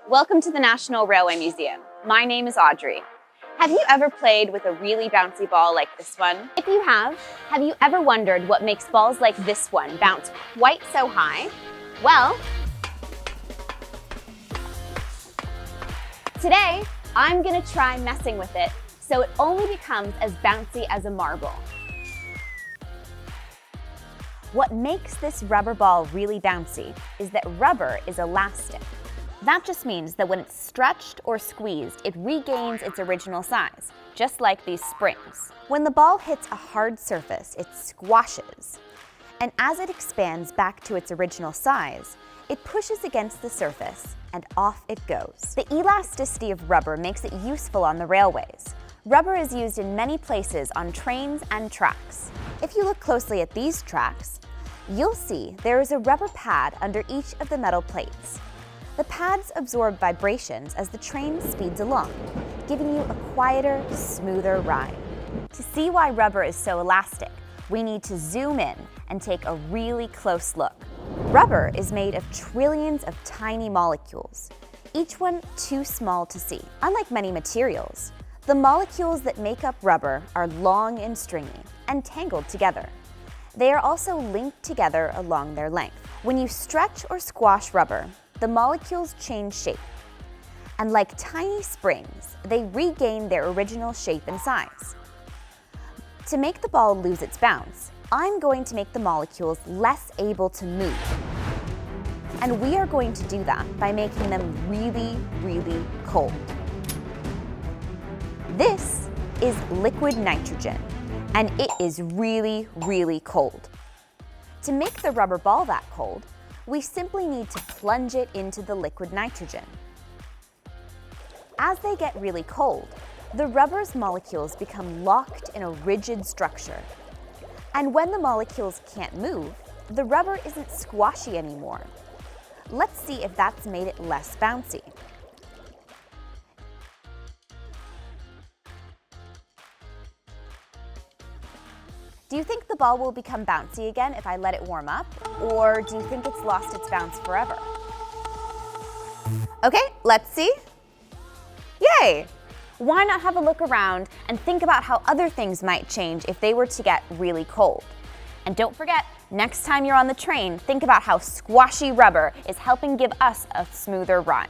Welcome to the National Railway Museum. My name is Audrey. Have you ever played with a really bouncy ball like this one? If you have you ever wondered what makes balls like this one bounce quite so high? Well, today I'm gonna try messing with it so it only becomes as bouncy as a marble. What makes this rubber ball really bouncy is that rubber is elastic. That just means that when it's stretched or squeezed, it regains its original size, just like these springs. When the ball hits a hard surface, it squashes. And as it expands back to its original size, it pushes against the surface and off it goes. The elasticity of rubber makes it useful on the railways. Rubber is used in many places on trains and tracks. If you look closely at these tracks, you'll see there is a rubber pad under each of the metal plates. The pads absorb vibrations as the train speeds along, giving you a quieter, smoother ride. To see why rubber is so elastic, we need to zoom in and take a really close look. Rubber is made of trillions of tiny molecules, each one too small to see. Unlike many materials, the molecules that make up rubber are long and stringy and tangled together. They are also linked together along their length. When you stretch or squash rubber, the molecules change shape, and like tiny springs, they regain their original shape and size. To make the ball lose its bounce, I'm going to make the molecules less able to move. And we are going to do that by making them really, really cold. This is liquid nitrogen, and it is really, really cold. To make the rubber ball that cold, we simply need to plunge it into the liquid nitrogen. As they get really cold, the rubber's molecules become locked in a rigid structure. And when the molecules can't move, the rubber isn't squashy anymore. Let's see if that's made it less bouncy. Do you think the ball will become bouncy again if I let it warm up? Or do you think it's lost its bounce forever? Okay, let's see. Yay! Why not have a look around and think about how other things might change if they were to get really cold? And don't forget, next time you're on the train, think about how squashy rubber is helping give us a smoother ride.